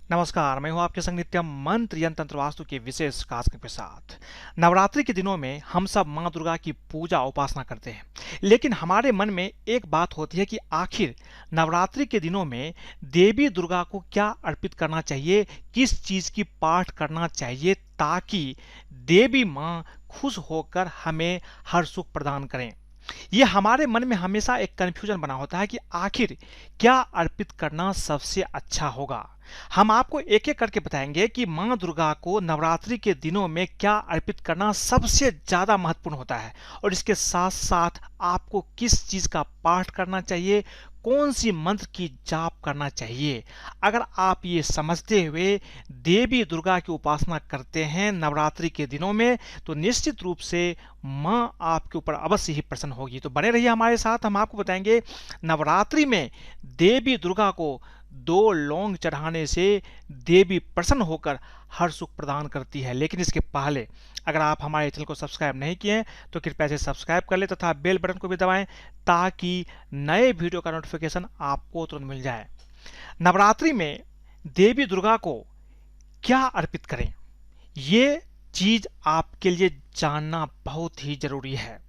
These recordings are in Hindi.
नमस्कार, मैं हूं आपके संग नित्यम मंत्र यंत्र तंत्र वास्तु के विशेष कार्यक्रम के साथ। नवरात्रि के दिनों में हम सब मां दुर्गा की पूजा उपासना करते हैं, लेकिन हमारे मन में एक बात होती है कि आखिर नवरात्रि के दिनों में देवी दुर्गा को क्या अर्पित करना चाहिए, किस चीज की पाठ करना चाहिए ताकि देवी मां खुश होकर हमें हर सुख प्रदान करें। ये हमारे मन में हमेशा एक कन्फ्यूजन बना होता है कि आखिर क्या अर्पित करना सबसे अच्छा होगा। हम आपको एक एक करके बताएंगे कि मां दुर्गा को नवरात्रि के दिनों में क्या अर्पित करना सबसे ज्यादा महत्वपूर्ण होता है और इसके साथ साथ आपको किस चीज का पाठ करना चाहिए, कौन सी मंत्र की जाप करना चाहिए। अगर आप ये समझते हुए देवी दुर्गा की उपासना करते हैं नवरात्रि के दिनों में तो निश्चित रूप से मां आपके ऊपर अवश्य ही प्रसन्न होगी। तो बने रहिए हमारे साथ, हम आपको बताएंगे नवरात्रि में देवी दुर्गा को 2 लौंग चढ़ाने से देवी प्रसन्न होकर हर सुख प्रदान करती है। लेकिन इसके पहले अगर आप हमारे चैनल को सब्सक्राइब नहीं किए हैं तो कृपया से सब्सक्राइब कर ले तथा बेल बटन को भी दबाएं ताकि नए वीडियो का नोटिफिकेशन आपको तुरंत मिल जाए। नवरात्रि में देवी दुर्गा को क्या अर्पित करें, ये चीज आपके लिए जानना बहुत ही जरूरी है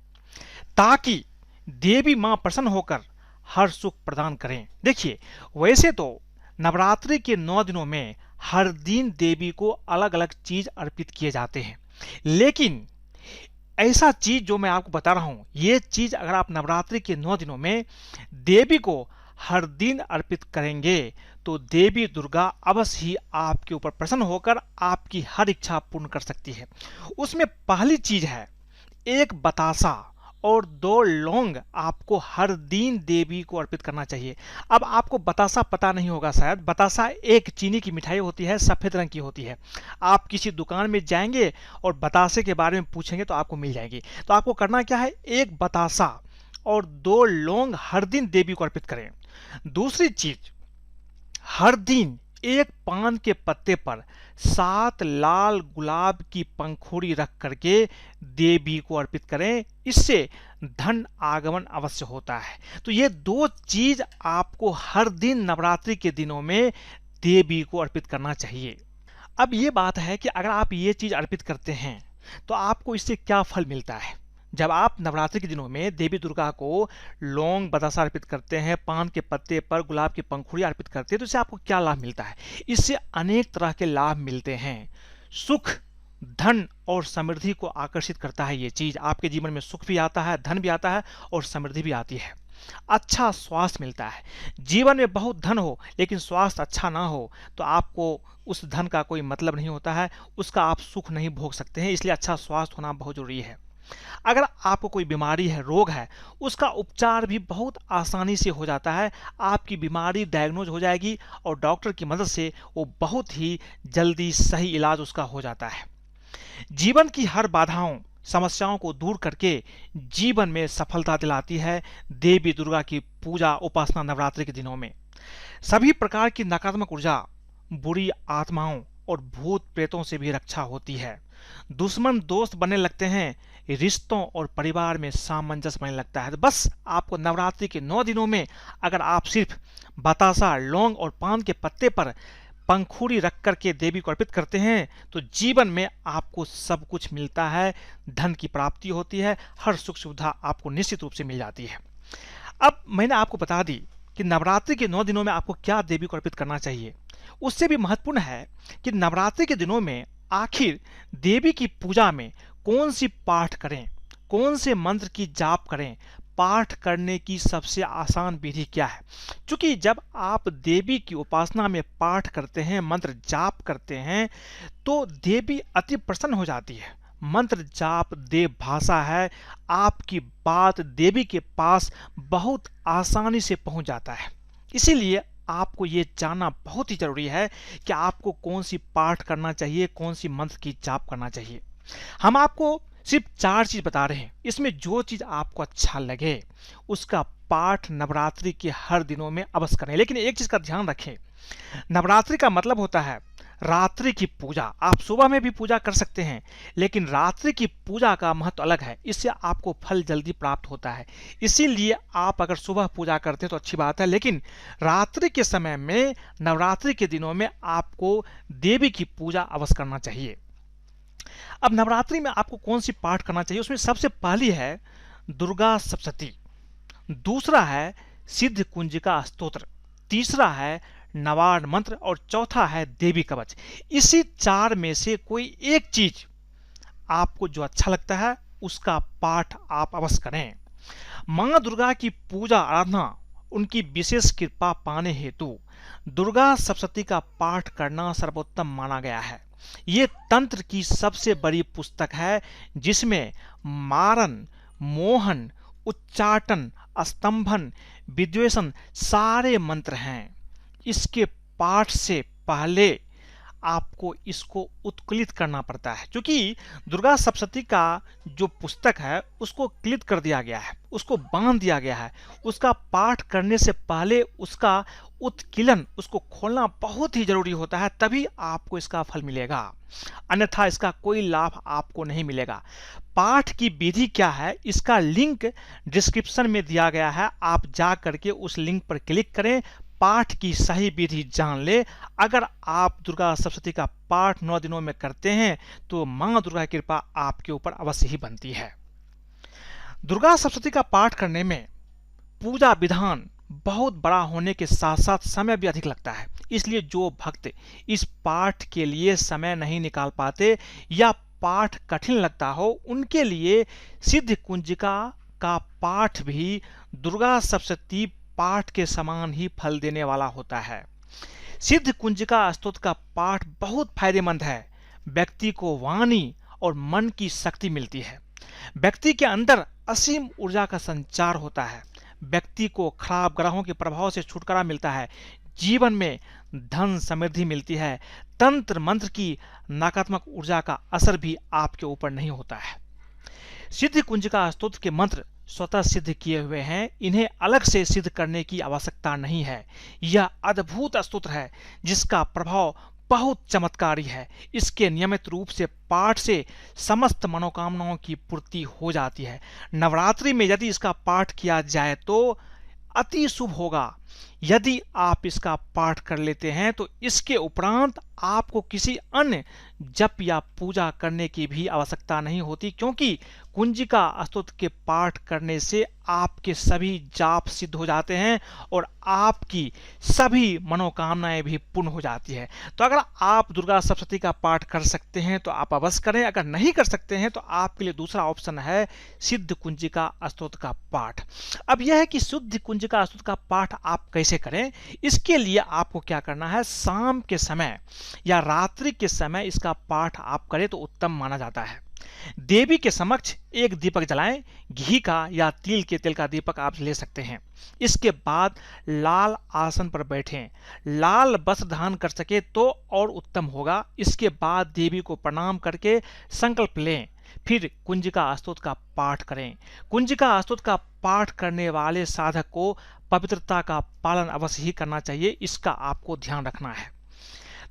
ताकि देवी मां प्रसन्न होकर हर सुख प्रदान करें। देखिए, वैसे तो नवरात्रि के 9 दिनों में हर दिन देवी को अलग अलग चीज अर्पित किए जाते हैं, लेकिन ऐसा चीज जो मैं आपको बता रहा हूं, ये चीज अगर आप नवरात्रि के 9 दिनों में देवी को हर दिन अर्पित करेंगे तो देवी दुर्गा अवश्य ही आपके ऊपर प्रसन्न होकर आपकी हर इच्छा पूर्ण कर सकती है। उसमें पहली चीज है एक बतासा और 2 लौंग आपको हर दिन देवी को अर्पित करना चाहिए। अब आपको बतासा पता नहीं होगा शायद, बतासा एक चीनी की मिठाई होती है, सफेद रंग की होती है। आप किसी दुकान में जाएंगे और बतासे के बारे में पूछेंगे तो आपको मिल जाएगी। तो आपको करना क्या है, एक बतासा और 2 लौंग हर दिन देवी को अर्पित करें। दूसरी चीज, हर दिन एक पान के पत्ते पर 7 लाल गुलाब की पंखुड़ी रख करके देवी को अर्पित करें, इससे धन आगमन अवश्य होता है। तो ये 2 चीज आपको हर दिन नवरात्रि के दिनों में देवी को अर्पित करना चाहिए। अब ये बात है कि अगर आप ये चीज अर्पित करते हैं तो आपको इससे क्या फल मिलता है। जब आप नवरात्रि के दिनों में देवी दुर्गा को लौंग बतासा अर्पित करते हैं, पान के पत्ते पर गुलाब की पंखुड़ी अर्पित करते हैं, तो इससे आपको क्या लाभ मिलता है। इससे अनेक तरह के लाभ मिलते हैं। सुख, धन और समृद्धि को आकर्षित करता है। ये चीज आपके जीवन में सुख भी आता है, धन भी आता है और समृद्धि भी आती है। अच्छा स्वास्थ्य मिलता है। जीवन में बहुत धन हो लेकिन स्वास्थ्य अच्छा ना हो तो आपको उस धन का कोई मतलब नहीं होता है, उसका आप सुख नहीं भोग सकते हैं। इसलिए अच्छा स्वास्थ्य होना बहुत जरूरी है। अगर आपको कोई बीमारी है, रोग है, उसका उपचार भी बहुत आसानी से हो जाता है। आपकी बीमारी डायग्नोज हो जाएगी और डॉक्टर की मदद से वो बहुत ही जल्दी सही इलाज उसका हो जाता है। जीवन की हर बाधाओं, समस्याओं को दूर करके जीवन में सफलता दिलाती है देवी दुर्गा की पूजा उपासना नवरात्रि के दिनों में। सभी प्रकार की नकारात्मक ऊर्जा, बुरी आत्माओं और भूत प्रेतों से भी रक्षा होती है। दुश्मन दोस्त बनने लगते हैं, रिश्तों और परिवार में सामंजस्य बनने लगता है। तो बस आपको नवरात्रि के 9 दिनों में अगर आप सिर्फ बतासा, लौंग और पान के पत्ते पर पंखुड़ी रख करके देवी को अर्पित करते हैं तो जीवन में आपको सब कुछ मिलता है। धन की प्राप्ति होती है, हर सुख सुविधा आपको निश्चित रूप से मिल जाती है। अब मैंने आपको बता दी कि नवरात्रि के 9 दिनों में आपको क्या देवी को अर्पित करना चाहिए। उससे भी महत्वपूर्ण है कि नवरात्रि के दिनों में आखिर देवी की पूजा में कौन सी पाठ करें, कौन से मंत्र की जाप करें, पाठ करने की सबसे आसान विधि क्या है। क्योंकि जब आप देवी की उपासना में पाठ करते हैं, मंत्र जाप करते हैं तो देवी अति प्रसन्न हो जाती है। मंत्र जाप देव भाषा है, आपकी बात देवी के पास बहुत आसानी से पहुंच जाता है। इसीलिए आपको ये जानना बहुत ही जरूरी है कि आपको कौन सी पाठ करना चाहिए, कौन सी मंत्र की जाप करना चाहिए। हम आपको सिर्फ 4 चीज बता रहे हैं, इसमें जो चीज आपको अच्छा लगे उसका पाठ नवरात्रि के हर दिनों में अवश्य करें। लेकिन एक चीज का ध्यान रखें, नवरात्रि का मतलब होता है रात्रि की पूजा, आप सुबह में भी पूजा कर सकते हैं, लेकिन रात्रि की पूजा का महत्व अलग है। इससे आपको फल जल्दी प्राप्त होता है। इसीलिए आप अगर सुबह पूजा करते हैं तो अच्छी बात है, लेकिन रात्रि के समय में, नवरात्रि के दिनों में आपको देवी की पूजा अवश्य करना चाहिए। अब नवरात्रि में आपको कौन सी पाठ करना चाहिए? उसमें सबसे पहली है दुर्गा सप्तशती, दूसरा है सिद्ध कुंजिका स्तोत्र, तीसरा है नवार्ण मंत्र और चौथा है देवी कवच। इसी चार में से कोई एक चीज आपको जो अच्छा लगता है उसका पाठ आप अवश्य करें। मां दुर्गा की पूजा आराधना, उनकी विशेष कृपा पाने हेतु दुर्गा सप्तशती का पाठ करना सर्वोत्तम माना गया है। ये तंत्र की सबसे बड़ी पुस्तक है, जिसमें मारन, मोहन, उच्चाटन, स्तंभन, विद्वेषण सारे मंत्र हैं। इसके पाठ से पहले आपको इसको उत्कलित करना पड़ता है, क्योंकि दुर्गा सप्तशती का जो पुस्तक है उसको क्लित कर दिया गया है, उसको बांध दिया गया है। उसका पाठ करने से पहले उसका उत्कीलन, उसको खोलना बहुत ही जरूरी होता है, तभी आपको इसका फल मिलेगा, अन्यथा इसका कोई लाभ आपको नहीं मिलेगा। पाठ की विधि क्या है, इसका लिंक डिस्क्रिप्शन में दिया गया है, आप जा करके उस लिंक पर क्लिक करें, पाठ की सही विधि जान ले। अगर आप दुर्गा सप्तशती का पाठ 9 दिनों में करते हैं तो मां दुर्गा की कृपा आपके ऊपर अवश्य ही बनती है। दुर्गा सप्तशती का पाठ करने में पूजा विधान बहुत बड़ा होने के साथ साथ समय भी अधिक लगता है। इसलिए जो भक्त इस पाठ के लिए समय नहीं निकाल पाते या पाठ कठिन लगता हो, उनके लिए सिद्ध कुंजिका का पाठ भी दुर्गा सप्तशती पाठ के समान ही फल देने वाला होता है। सिद्ध कुंजिका स्तोत्र का पाठ बहुत फायदेमंद है। व्यक्ति को वाणी और मन की शक्ति मिलती है। व्यक्ति के अंदर असीम ऊर्जा का संचार होता है। व्यक्ति को खराब ग्रहों के प्रभाव से छुटकारा मिलता है। जीवन में धन समृद्धि मिलती है। तंत्र मंत्र की नकारात्मक ऊर्जा का असर भी आपके ऊपर नहीं होता है। सिद्ध कुंजिका स्तोत्र के मंत्र स्वतः सिद्ध किए हुए हैं, इन्हें अलग से सिद्ध करने की आवश्यकता नहीं है। यह अद्भुत स्तोत्र है जिसका प्रभाव बहुत चमत्कारी है। इसके नियमित रूप से पाठ से समस्त मनोकामनाओं की पूर्ति हो जाती है। नवरात्रि में यदि इसका पाठ किया जाए तो अति शुभ होगा। यदि आप इसका पाठ कर लेते हैं तो इसके उपरांत आपको किसी अन्य जप या पूजा करने की भी आवश्यकता नहीं होती, क्योंकि कुंजिका स्तोत्र के पाठ करने से आपके सभी जाप सिद्ध हो जाते हैं और आपकी सभी मनोकामनाएं भी पूर्ण हो जाती है। तो अगर आप दुर्गा सप्तशती का पाठ कर सकते हैं तो आप अवश्य करें। अगर नहीं कर सकते हैं तो आपके लिए दूसरा ऑप्शन है सिद्ध कुंजिका स्तोत्र का पाठ। अब यह है कि सिद्ध कुंजिका स्तोत्र का पाठ आप कैसे करें। इसके लिए आपको क्या करना है, शाम के समय या रात्रि के समय इसका पाठ आप करें तो उत्तम माना जाता है। देवी के समक्ष एक दीपक जलाएं। घी का या तिल के तेल का दीपक आप ले सकते हैं। इसके बाद लाल आसन पर बैठें। लाल वस्त्र धारण कर सके तो और उत्तम होगा। इसके बाद देवी को प्रणाम करके संकल्प लें। फिर कुंजिका स्तोत्र का पाठ करें। कुंजिका स्तोत्र का पाठ करने वाले साधक को पवित्रता का पालन अवश्य ही करना चाहिए, इसका आपको ध्यान रखना है।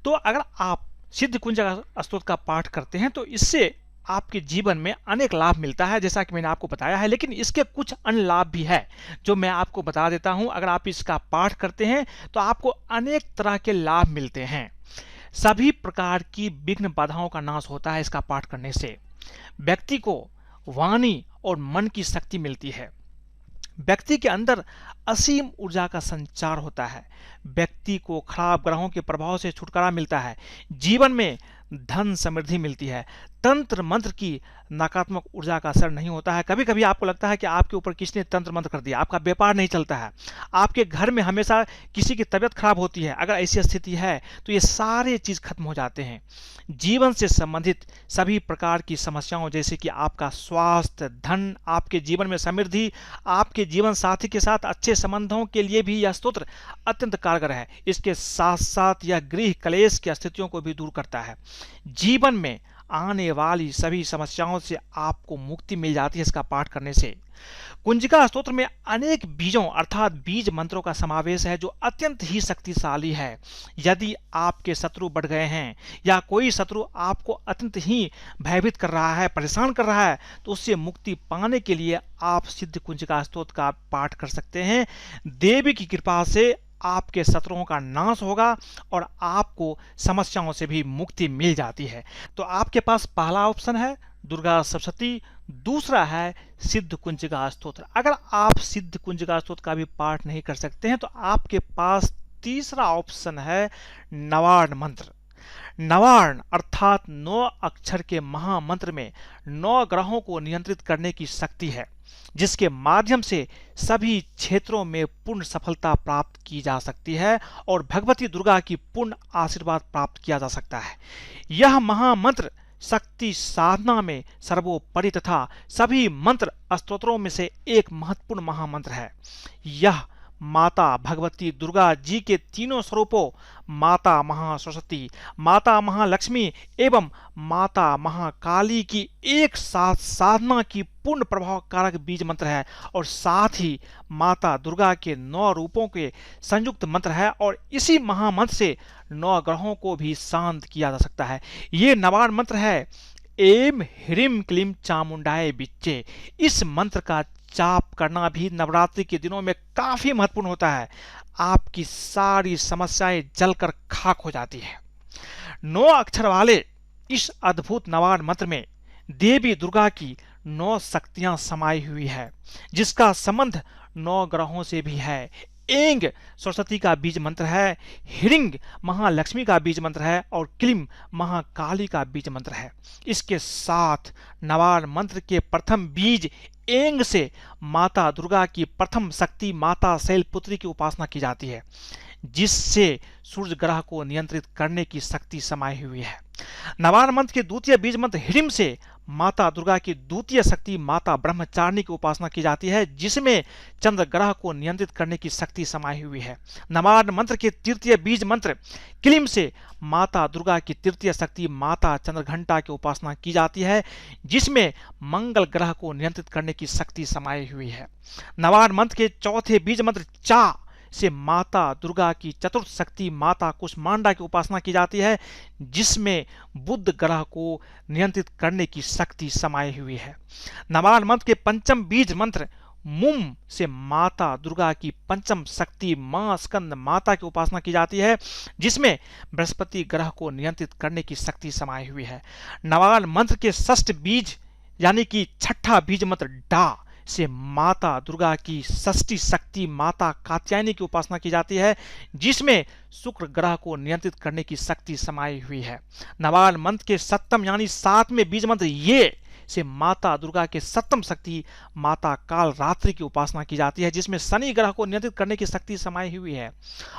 तो अगर आप सिद्ध कुंजिका स्तोत्र का पाठ करते हैं तो इससे आपके जीवन में अनेक लाभ मिलता है, जैसा कि मैंने आपको बताया है। लेकिन इसके कुछ अन्य लाभ भी है जो मैं आपको बता देता हूं। अगर आप इसका पाठ करते हैं तो आपको अनेक तरह के लाभ मिलते हैं। सभी प्रकार की विघ्न बाधाओं का नाश होता है इसका पाठ करने से। व्यक्ति को वाणी और मन की शक्ति मिलती है। व्यक्ति के अंदर असीम ऊर्जा का संचार होता है। व्यक्ति को खराब ग्रहों के प्रभाव से छुटकारा मिलता है। जीवन में धन समृद्धि मिलती है। तंत्र मंत्र की नकारात्मक ऊर्जा का असर नहीं होता है। कभी कभी आपको लगता है कि आपके ऊपर किसने तंत्र मंत्र कर दिया, आपका व्यापार नहीं चलता है, आपके घर में हमेशा किसी की तबीयत खराब होती है, अगर ऐसी स्थिति है तो ये सारे चीज खत्म हो जाते हैं। जीवन से संबंधित सभी प्रकार की समस्याओं जैसे कि आपका स्वास्थ्य, धन, आपके जीवन में समृद्धि, आपके जीवन साथी के साथ अच्छे संबंधों के लिए भी यह स्तोत्र अत्यंत कारगर है। इसके साथ साथ यह गृह कलेश की स्थितियों को भी दूर करता है। जीवन में आने वाली सभी समस्याओं से आपको मुक्ति मिल जाती है इसका पाठ करने से। कुंजिका स्तोत्र में अनेक बीजों अर्थात बीज मंत्रों का समावेश है जो अत्यंत ही शक्तिशाली है। यदि आपके शत्रु बढ़ गए हैं या कोई शत्रु आपको अत्यंत ही भयभीत कर रहा है, परेशान कर रहा है, तो उससे मुक्ति पाने के लिए आप सिद्ध कुंजिका स्तोत्र का पाठ कर सकते हैं। देवी की कृपा से आपके शत्रुओं का नाश होगा और आपको समस्याओं से भी मुक्ति मिल जाती है। तो आपके पास पहला ऑप्शन है दुर्गा सप्तशती, दूसरा है सिद्ध कुंजिका स्तोत्र। अगर आप सिद्ध कुंजिका स्तोत्र का भी पाठ नहीं कर सकते हैं तो आपके पास तीसरा ऑप्शन है नवार्ण मंत्र। नवार्ण अर्थात 9 अक्षर के महामंत्र में 9 ग्रहों को नियंत्रित करने की शक्ति है, जिसके माध्यम से सभी क्षेत्रों में पूर्ण सफलता प्राप्त की जा सकती है और भगवती दुर्गा की पूर्ण आशीर्वाद प्राप्त किया जा सकता है। यह महामंत्र शक्ति साधना में सर्वोपरि तथा सभी मंत्र स्तोत्रों में से एक महत्वपूर्ण महामंत्र है। यह माता भगवती दुर्गा जी के तीनों स्वरूपों माता महासरस्वती, माता महालक्ष्मी एवं माता महाकाली की एक साथ साधना की पूर्ण प्रभावकारक बीज मंत्र है और साथ ही माता दुर्गा के 9 रूपों के संयुक्त मंत्र है और इसी महामंत्र से 9 ग्रहों को भी शांत किया जा सकता है। ये नवार्ण मंत्र है एम ह्रीम क्लीम चामुंडाय बिच्चे। इस मंत्र का जाप करना भी नवरात्रि के दिनों में काफी महत्वपूर्ण होता है। आपकी सारी समस्याएं जलकर खाक हो जाती है। 9 अक्षर वाले इस अद्भुत नवार्ण मंत्र में देवी दुर्गा की 9 शक्तियां समाई हुई है, जिसका संबंध 9 ग्रहों से भी है। एंग सरस्वती का बीज मंत्र है, हिरिंग महालक्ष्मी का बीज मंत्र है और क्लीम महाकाली का बीज मंत्र है। इसके साथ नवार्ण मंत्र के प्रथम बीज एंग से माता दुर्गा की प्रथम शक्ति माता शैलपुत्री की उपासना की जाती है, जिससे सूर्य ग्रह को नियंत्रित करने की शक्ति समाई हुई है। नवार्ण मंत्र के द्वितीय बीज मंत्र हिरिम से माता दुर्गा की द्वितीय शक्ति माता ब्रह्मचारिणी की उपासना की जाती है, जिसमें चंद्र ग्रह को नियंत्रित करने की शक्ति समाई हुई है। नवार्ण मंत्र के तृतीय बीज मंत्र क्लीम से माता दुर्गा की तृतीय शक्ति माता चंद्रघंटा की उपासना की जाती है, जिसमें मंगल ग्रह को नियंत्रित करने की शक्ति समाई हुई है। नवार्ण मंत्र के चौथे बीज मंत्र चा से माता दुर्गा की चतुर्थ शक्ति माता कुष्मांडा की उपासना की जाती है, जिसमें बुध ग्रह को नियंत्रित करने की शक्ति समाई हुई है। नवार्ण मंत्र के पंचम बीज मंत्र मुम से माता दुर्गा की पंचम शक्ति मां स्कंद माता की उपासना की जाती है, जिसमें बृहस्पति ग्रह को नियंत्रित करने की शक्ति समाई हुई है। नवार्ण मंत्र के षष्ठ बीज यानी कि छठा बीज मंत्र डा से माता दुर्गा की षष्ठी शक्ति माता कात्यायनी की उपासना की जाती है, जिसमें शुक्र ग्रह को नियंत्रित करने की शक्ति समाई हुई है। नवार्ण मंत्र के सप्तम यानी 7वें बीज मंत्र ये से माता दुर्गा के सप्तम शक्ति माता काल रात्रि की उपासना की जाती है, जिसमें शनि ग्रह को नियंत्रित करने की शक्ति समाई हुई है।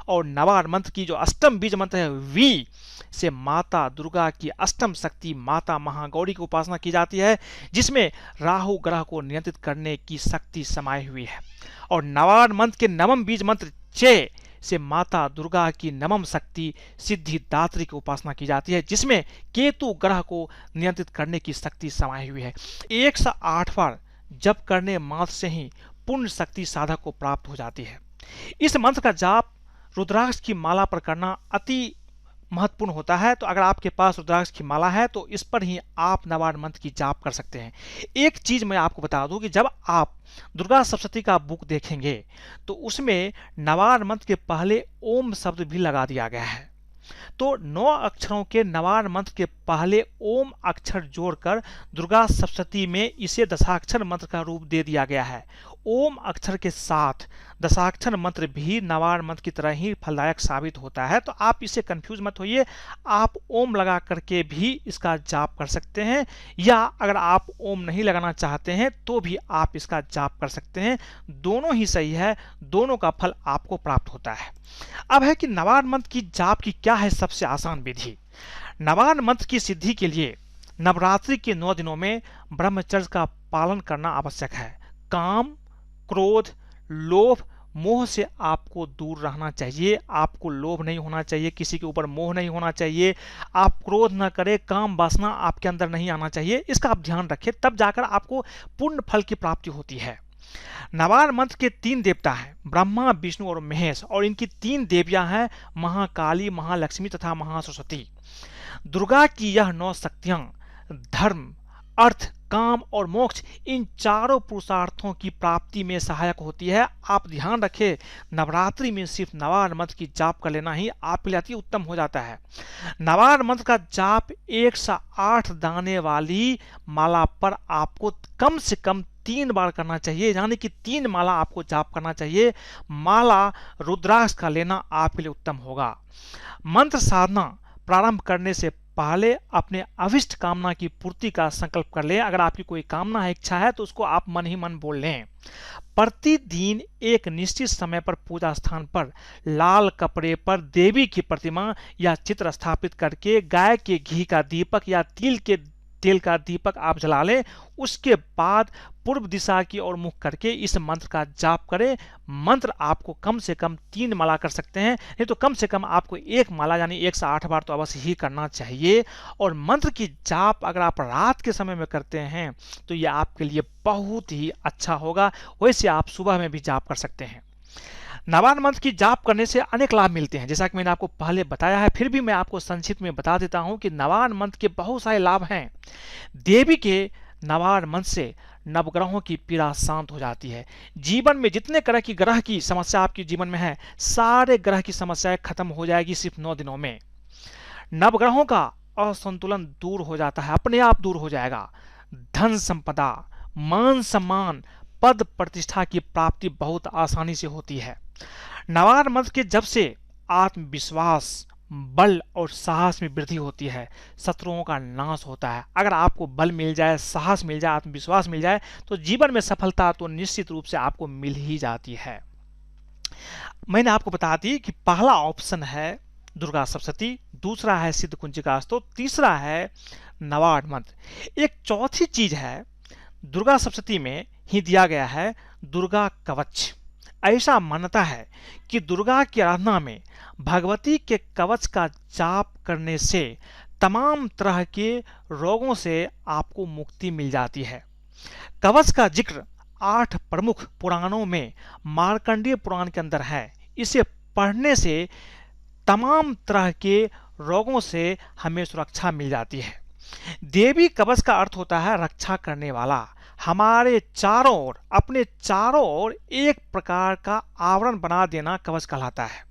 और नवार्ण मंत्र की जो अष्टम बीज मंत्र है वी से माता दुर्गा की अष्टम शक्ति माता महागौरी की उपासना की जाती है, जिसमें राहु ग्रह को नियंत्रित करने की शक्ति समाई हुई है। और नवार्ण मंत्र के नवम बीज मंत्र चे से माता दुर्गा की नवम शक्ति सिद्धिदात्री की उपासना की जाती है, जिसमें केतु ग्रह को नियंत्रित करने की शक्ति समाई हुई है। 108 बार जप करने मात्र से ही पूर्ण शक्ति साधक को प्राप्त हो जाती है। इस मंत्र का जाप रुद्राक्ष की माला पर करना अति महत्वपूर्ण होता है। तो अगर आपके पास रुद्राक्ष की माला है तो इस पर ही आप नवार्ण मंत्र की जाप कर सकते हैं। एक चीज मैं आपको बता दूं कि जब आप दुर्गा सप्तशती का बुक देखेंगे तो उसमें नवार्ण मंत्र के पहले ओम शब्द भी लगा दिया गया है। तो 9 अक्षरों के नवार्ण मंत्र के पहले ओम अक्षर जोड़कर दुर्गा सप्तशती में इसे दशाक्षर मंत्र का रूप दे दिया गया है। ओम अक्षर के साथ दशाक्षर मंत्र भी नवार्ण मंत्र की तरह ही फलदायक साबित होता है। तो आप इसे कंफ्यूज मत होइए, आप ओम लगा करके भी इसका जाप कर सकते हैं, या अगर आप ओम नहीं लगाना चाहते हैं तो भी आप इसका जाप कर सकते हैं। दोनों ही सही है, दोनों का फल आपको प्राप्त होता है। अब है कि नवार्ण मंत्र की जाप की क्या है सबसे आसान विधि। नवार्ण मंत्र की सिद्धि के लिए नवरात्रि के 9 दिनों में ब्रह्मचर्य का पालन करना आवश्यक है। काम, क्रोध, लोभ, मोह से आपको दूर रहना चाहिए, आपको लोभ नहीं होना चाहिए, किसी के ऊपर मोह नहीं होना चाहिए, आप क्रोध न करें, काम वासना आपके अंदर नहीं आना चाहिए। इसका आप ध्यान रखें, तब जाकर आपको पूर्ण फल की प्राप्ति होती है। नवार मंत्र के 3 देवता हैं, ब्रह्मा, विष्णु और महेश, और इनकी 3 देवियां हैं, महाकाली, महालक्ष्मी तथा महासरस्वती। दुर्गा की यह 9 शक्तियां धर्म, अर्थ, काम और मोक्ष, इन चारों पुरुषार्थों की प्राप्ति में सहायक होती है। आप ध्यान रखें, नवरात्रि में सिर्फ नवार मंत्र की जाप कर लेना ही आपके लिए अति उत्तम हो जाता है। नवार मंत्र का जाप 108 दाने वाली माला पर आपको कम से कम 3 बार करना चाहिए, यानी कि 3 माला आपको जाप करना चाहिए। माला रुद्राक्ष का लेना आपके लिए उत्तम होगा। मंत्र साधना प्रारंभ करने से पहले अपने अभिष्ट कामना की पूर्ति का संकल्प कर लें। अगर आपकी कोई कामना है, इच्छा है, तो उसको आप मन ही मन बोल लें। प्रतिदिन एक निश्चित समय पर पूजा स्थान पर लाल कपड़े पर देवी की प्रतिमा या चित्र स्थापित करके गाय के घी का दीपक या तिल के तेल का दीपक आप जला लें। उसके बाद पूर्व दिशा की ओर मुख करके इस मंत्र का जाप करें। मंत्र आपको कम से कम 3 माला कर सकते हैं, नहीं तो कम से कम आपको 1 माला यानी 108 बार तो अवश्य ही करना चाहिए। और मंत्र की जाप अगर आप रात के समय में करते हैं तो यह आपके लिए बहुत ही अच्छा होगा। वैसे आप सुबह में भी जाप कर सकते हैं। नवार मंत्र की जाप करने से अनेक लाभ मिलते हैं, जैसा कि मैंने आपको पहले बताया है, फिर भी मैं आपको संक्षिप्त में बता देता हूं कि नवार मंत्र के बहुत सारे लाभ हैं। देवी के नवार मंत्र से नवग्रहों की पीड़ा शांत हो जाती है। जीवन में जितने तरह की ग्रह की समस्या आपके जीवन में है, सारे ग्रह की समस्याएं खत्म हो जाएगी सिर्फ 9 दिनों में। नवग्रहों का असंतुलन दूर हो जाता है, अपने आप दूर हो जाएगा। धन संपदा, मान सम्मान, पद प्रतिष्ठा की प्राप्ति बहुत आसानी से होती है। नवार मंत्र के जप से आत्मविश्वास, बल और साहस में वृद्धि होती है, शत्रुओं का नाश होता है। अगर आपको बल मिल जाए, साहस मिल जाए, आत्मविश्वास मिल जाए, तो जीवन में सफलता तो निश्चित रूप से आपको मिल ही जाती है। मैंने आपको बता दी कि पहला ऑप्शन है दुर्गा सप्तशती, दूसरा है सिद्ध कुंजिका स्तोत्र, तीसरा है नवार मंत्र। एक चौथी चीज है, दुर्गा सप्तशती में ही दिया गया है दुर्गा कवच। ऐसा मान्यता है कि दुर्गा की आराधना में भगवती के कवच का जाप करने से तमाम तरह के रोगों से आपको मुक्ति मिल जाती है। कवच का जिक्र 8 प्रमुख पुराणों में मार्कंडेय पुराण के अंदर है। इसे पढ़ने से तमाम तरह के रोगों से हमें सुरक्षा मिल जाती है। देवी कवच का अर्थ होता है रक्षा करने वाला। हमारे चारों ओर, अपने चारों ओर एक प्रकार का आवरण बना देना कवच कहलाता है।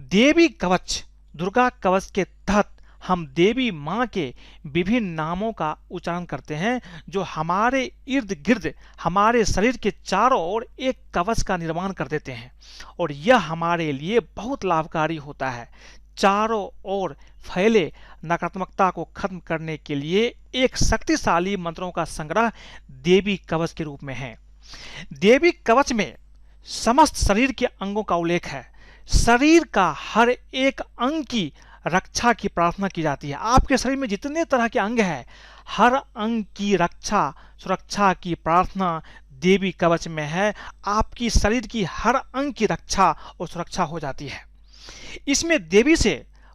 देवी कवच, दुर्गा कवच के तहत हम देवी मां के विभिन्न नामों का उच्चारण करते हैं, जो हमारे इर्द गिर्द, हमारे शरीर के चारों ओर एक कवच का निर्माण कर देते हैं, और यह हमारे लिए बहुत लाभकारी होता है। चारों ओर फैले नकारात्मकता को खत्म करने के लिए एक शक्तिशाली मंत्रों का संग्रह देवी कवच के रूप में है। देवी कवच में समस्त शरीर के अंगों का उल्लेख है। शरीर का हर एक अंग की रक्षा की प्रार्थना की जाती है। आपके शरीर में जितने तरह के अंग हैं, हर अंग की रक्षा, सुरक्षा की प्रार्थना देवी कवच में है। आपकी शरीर की हर अंग की रक्षा और सुरक्षा हो जाती है। इसमें देवी से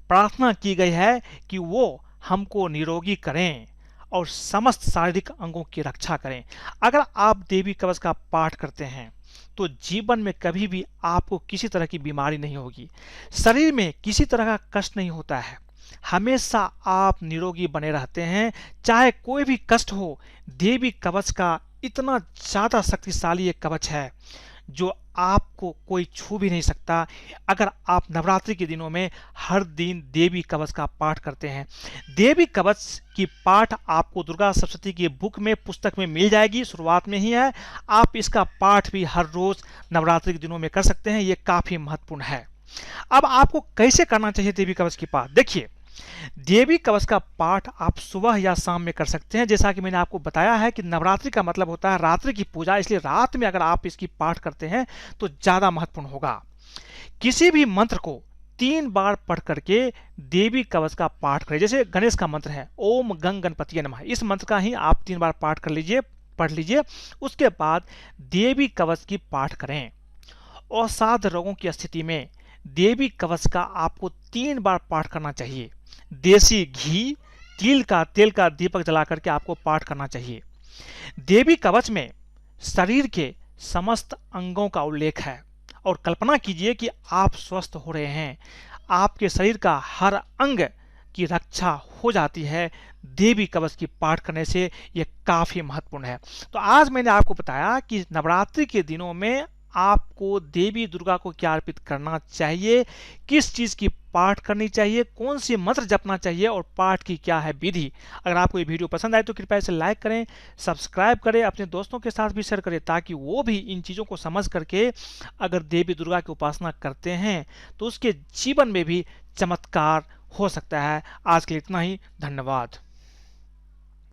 प्रार्थना की गई है कि वो हमको निरोगी करें और समस्त शारीरिक अंगों की रक्षा करें। अगर आप देवी कवच का पाठ करते हैं तो जीवन में कभी भी आपको किसी तरह की बीमारी नहीं होगी, शरीर में किसी तरह का कष्ट नहीं होता है, हमेशा आप निरोगी बने रहते हैं। चाहे कोई भी कष्ट हो, देवी कवच का इतना ज़्यादा शक्तिशाली एक कवच है जो आपको कोई छू भी नहीं सकता। अगर आप नवरात्रि के दिनों में हर दिन देवी कवच का पाठ करते हैं, देवी कवच की पाठ आपको दुर्गा सप्तशती की बुक में, पुस्तक में मिल जाएगी, शुरुआत में ही है। आप इसका पाठ भी हर रोज नवरात्रि के दिनों में कर सकते हैं, ये काफी महत्वपूर्ण है। अब आपको कैसे करना चाहिए देवी कवच की पाठ? देखिए, देवी कवच का पाठ आप सुबह या शाम में कर सकते हैं। जैसा कि मैंने आपको बताया है कि नवरात्रि का मतलब होता है रात्रि की पूजा, इसलिए रात में अगर आप इसकी पाठ करते हैं तो ज्यादा महत्वपूर्ण होगा। किसी भी मंत्र को 3 बार पढ़ करके देवी कवच का पाठ करें। जैसे गणेश का मंत्र है ओम गंग गणपतिये नमः, इस मंत्र का ही आप 3 बार पाठ कर लीजिए, पढ़ लीजिए। उसके बाद देवी कवच की पाठ करें अवसाद रोगों की स्थिति में देवी कवच का आपको 3 बार पाठ करना चाहिए। देसी घी, तिल का तेल का दीपक जला करके आपको पाठ करना चाहिए। देवी कवच में शरीर के समस्त अंगों का उल्लेख है और कल्पना कीजिए कि आप स्वस्थ हो रहे हैं, आपके शरीर का हर अंग की रक्षा हो जाती है देवी कवच की पाठ करने से। यह काफी महत्वपूर्ण है। तो आज मैंने आपको बताया कि नवरात्रि के दिनों में आपको देवी दुर्गा को क्या अर्पित करना चाहिए, किस चीज की पाठ करनी चाहिए, कौन सी मंत्र जपना चाहिए और पाठ की क्या है विधि। अगर आपको ये वीडियो पसंद आए तो कृपया इसे लाइक करें, सब्सक्राइब करें, अपने दोस्तों के साथ भी शेयर करें ताकि वो भी इन चीज़ों को समझ करके अगर देवी दुर्गा की उपासना करते हैं तो उसके जीवन में भी चमत्कार हो सकता है। आज के लिए इतना ही, धन्यवाद।